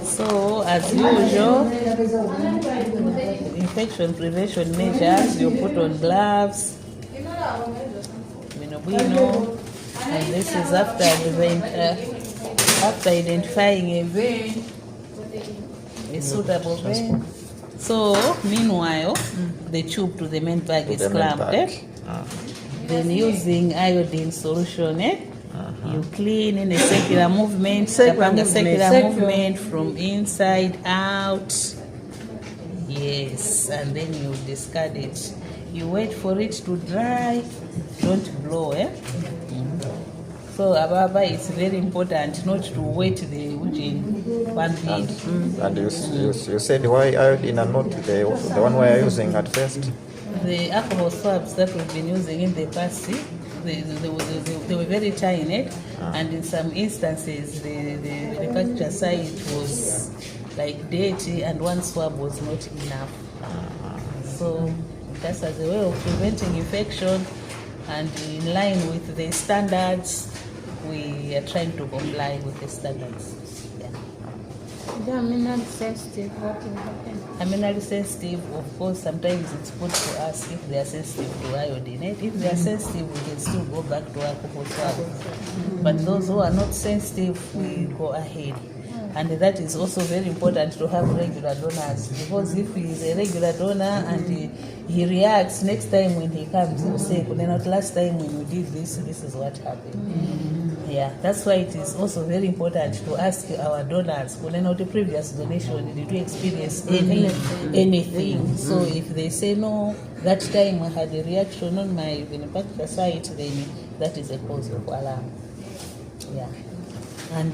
So, as usual, infection prevention measures, you put on gloves, and this is after identifying a vein, a suitable vein. So, meanwhile, the tube to the main bag is clamped. Then using iodine solution, you clean in a circular movement, from inside out. Yes, and then you discard it. You wait for it to dry. Don't blow, So, Ababa, it's very important not to wet the one bit. And you said why iodine and not the one we are using at first? The alcohol swabs that we've been using in the past, they were very tiny, and in some instances the manufacturer site was like dirty and one swab was not enough. So that's as a way of preventing infection, and in line with the standards, we are trying to comply with the standards. The mineral sensitive, what will happen? Mineral sensitive, of course, sometimes it's good to ask if they are sensitive to iodine. If they are sensitive, we can still go back to alcohol swab. But those who are not sensitive, we go ahead. And that is also very important to have regular donors, because if he is a regular donor and he reacts, next time when he comes, he will say, last time when we did this, this is what happened. Yeah, that's why it is also very important to ask our donors, the previous donation, did you experience anything? So if they say no, that time I had a reaction on my benefactor site, then that is a cause of alarm. Yeah. And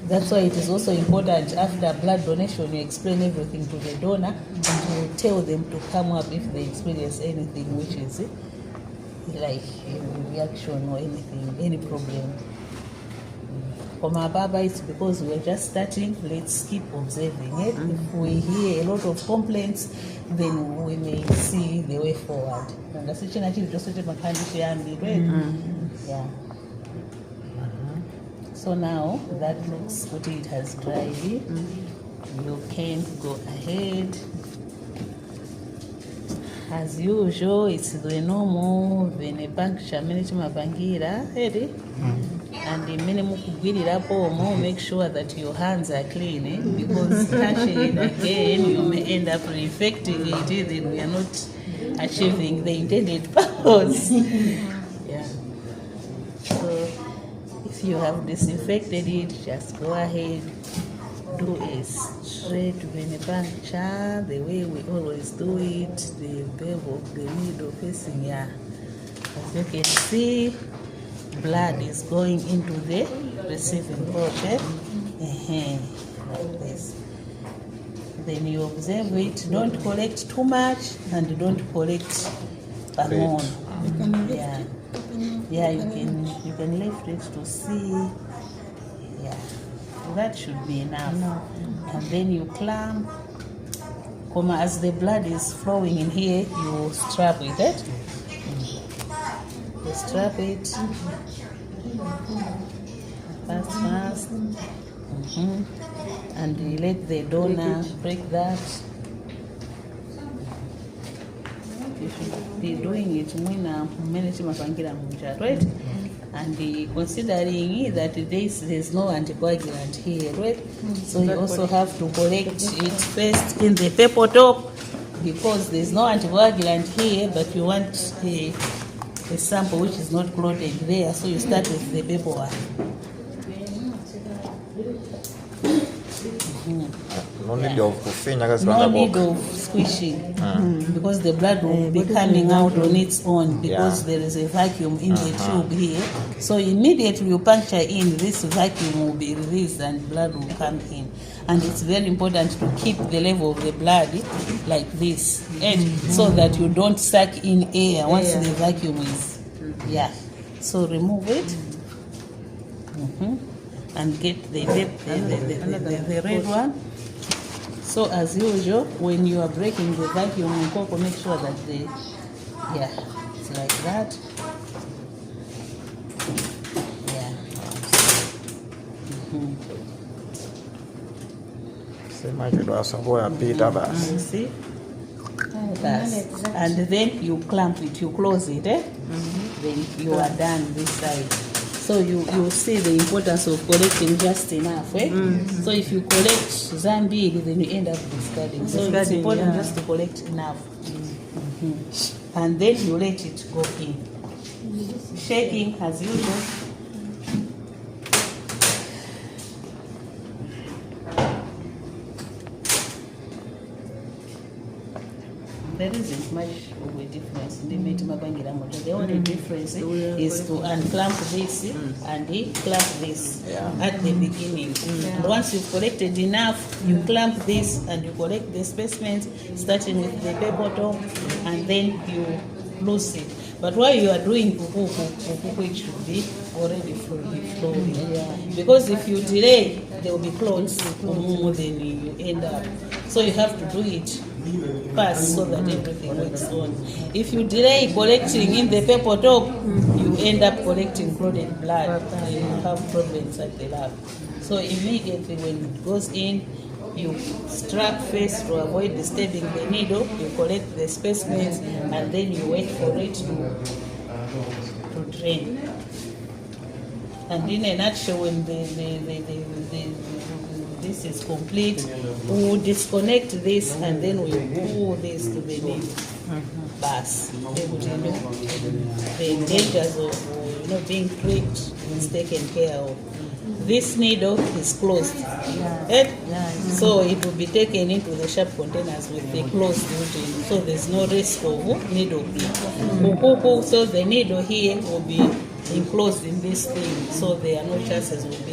that's why it is also important after blood donation, you explain everything to the donor and you tell them to come up if they experience anything which is like a reaction or anything, any problem. For my Baba, it's because we're just starting, let's keep observing it. If we hear a lot of complaints, then we may see the way forward. Yeah. So now that looks good, it has dried. You can go ahead. As usual, it's the normal venipuncture mapangira ready. And the minimum make sure that your hands are clean, because touching it again, you may end up infecting it, then we are not achieving the intended purpose. Yeah. So if you have disinfected it, just go ahead, do a straight venipuncture the way we always do it, the bevel of the needle facing. Yeah. As you can see, blood is going into the receiving portion, like this. Then you observe it. Don't collect too much and don't collect more. Yeah, you can lift it to see. Yeah, that should be enough. And then you clamp. As the blood is flowing in here, you strap with it. You strap it fast, and you let the donor break that. You should be doing it when right? And considering that there's no anticoagulant here, right? So you also have to collect it first in the paper top, because there's no anticoagulant here, but you want a sample which is not clotted there, so you start with the paper one. No need of squishing, because the blood will be coming out on its own, because there is a vacuum in the tube here. So immediately you puncture in, this vacuum will be released and blood will come in. And it's very important to keep the level of the blood like this, so that you don't suck in air once the vacuum is. So remove it. And get the red one. So as usual, when you are breaking the vacuum, you make sure that it's like that. Semaji lwasobola mpita basi. You see? That's, and then you clamp it, you close it, then you are done this side. So you see the importance of collecting just enough, So if you collect zambili, then you end up discarding. So it's important just to collect enough. And then you let it go in. Shaking as usual. There isn't much of a difference. The only difference is to unclamp this and clamp this at the beginning. And once you've collected enough, you clamp this and you collect the specimens, starting with the paper top, and then you loose it. But while you are doing kuku, it should be already flowing. Because if you delay, there will be clots more than you end up. So you have to do it fast so that everything works on. If you delay collecting in the paper top, you end up collecting clotted blood and you have problems at the lab. So immediately when it goes in, you strap first to avoid disturbing the needle, you collect the specimens, and then you wait for it to drain. And in a nutshell, when this is complete, we will disconnect this and then we pull this to the needle. Bus. The dangers of being pricked is taken care of. This needle is closed, so it will be taken into the sharp containers with the closed routine, so there's no risk of needle prick. So the needle here will be enclosed in this thing, so there are no chances of being